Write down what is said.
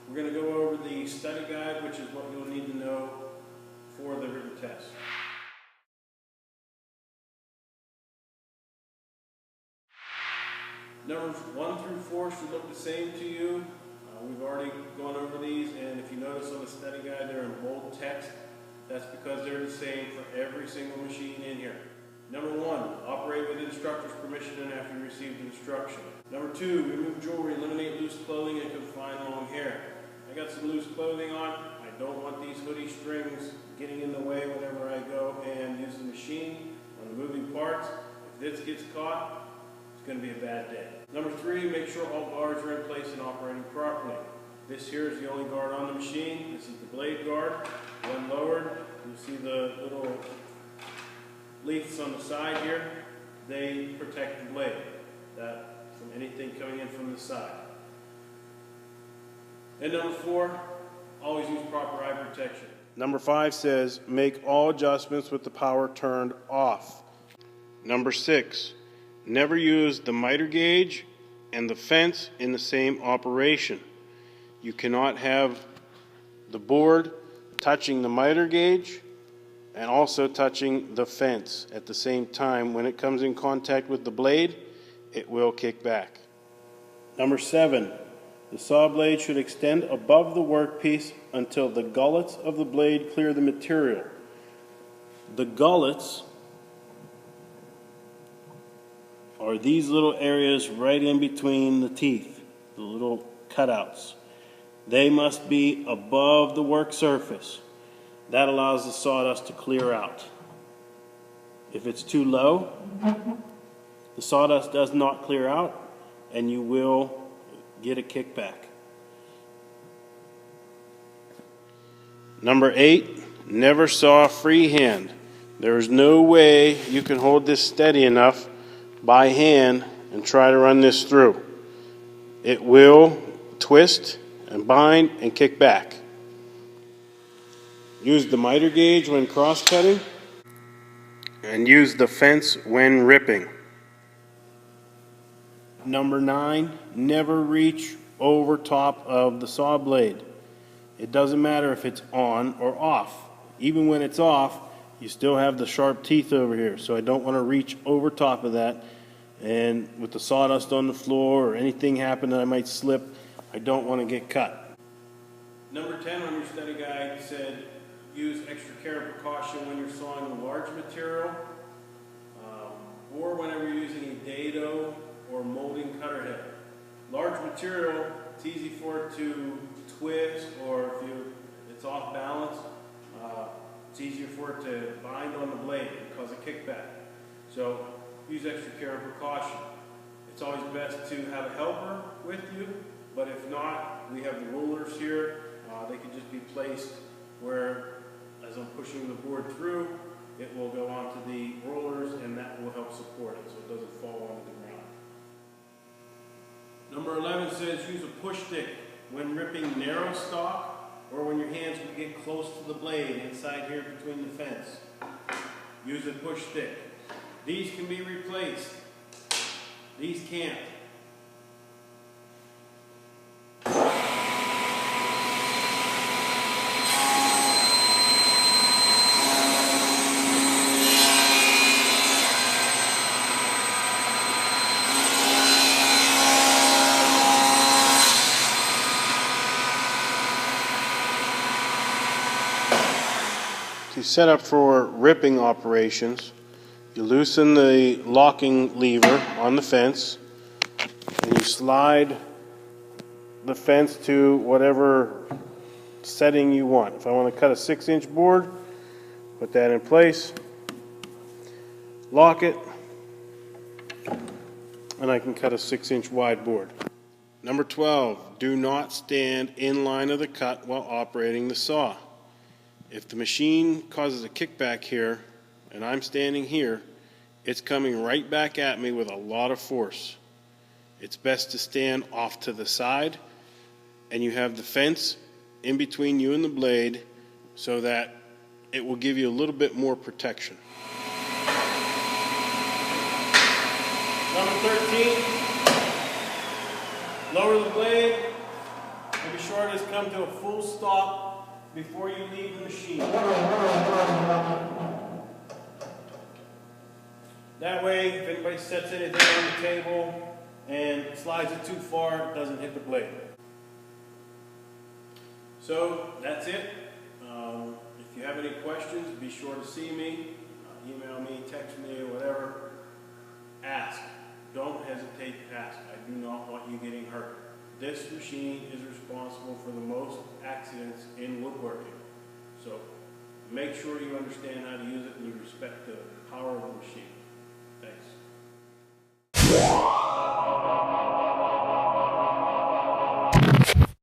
We're going to go over the study guide, which is what you'll need to know for the written test. Numbers 1 through 4 should look the same to you. We've already gone over these, and if you notice on the study guide they're in bold text. That's because they're the same for every single machine in here. Number 1, operate with the instructor's permission and after you receive instruction. Number 2, remove jewelry, eliminate loose clothing, and confine long hair. I got some loose clothing on. I don't want these hoodie strings getting in the way whenever I go and use the machine on the moving parts. If this gets caught, it's going to be a bad day. Number 3, make sure all guards are in place and operating properly. This here is the only guard on the machine. This is the blade guard. When lowered, you see the little leaves on the side here. They protect the blade from anything coming in from the side. And number 4, always use proper eye protection. Number 5 says, make all adjustments with the power turned off. Number 6, never use the miter gauge and the fence in the same operation. You cannot have the board touching the miter gauge and also touching the fence at the same time. When it comes in contact with the blade, it will kick back. Number 7, the saw blade should extend above the workpiece until the gullets of the blade clear the material. The gullets are these little areas right in between the teeth, the little cutouts. They must be above the work surface. That allows the sawdust to clear out. If it's too low, the sawdust does not clear out and you will get a kickback. Number 8, never saw freehand. There is no way you can hold this steady enough by hand and try to run this through. It will twist and bind and kick back. Use the miter gauge when cross-cutting and use the fence when ripping. Number 9, never reach over top of the saw blade. It doesn't matter if it's on or off. Even when it's off, you still have the sharp teeth over here, so I don't want to reach over top of that. And with the sawdust on the floor or anything happen that I might slip, I don't want to get cut. Number 10 on your study guide said use extra care and precaution when you're sawing large material or whenever you're using a dado or molding cutter head. Large material, it's easy for it to twist, or if it's off balance, it's easier for it to bind on the blade and cause a kickback. So use extra care and precaution. It's always best to have a helper with you, but if not, we have the rollers here. They can just be placed where, as I'm pushing the board through, it will go onto the rollers and that will help support it so it doesn't fall onto the ground. Number 11 says use a push stick when ripping narrow stock or when your hands will get close to the blade inside here between the fence. Use a push stick. These can be replaced. These can't. To set up for ripping operations, you loosen the locking lever on the fence and you slide the fence to whatever setting you want. If I want to cut a 6-inch board, put that in place, lock it, and I can cut a 6-inch wide board. Number 12, do not stand in line of the cut while operating the saw. If the machine causes a kickback here and I'm standing here, it's coming right back at me with a lot of force. It's best to stand off to the side and you have the fence in between you and the blade so that it will give you a little bit more protection. Number 13, lower the blade So be sure to just come to a full stop before you leave the machine. That way, if anybody sets anything on the table and slides it too far, it doesn't hit the blade. So that's it. If you have any questions, be sure to see me, email me, text me, or whatever. Ask. Don't hesitate to ask. I do not want you getting hurt. This machine is responsible for the most accidents in woodworking. So make sure you understand how to use it and you respect the power of the machine.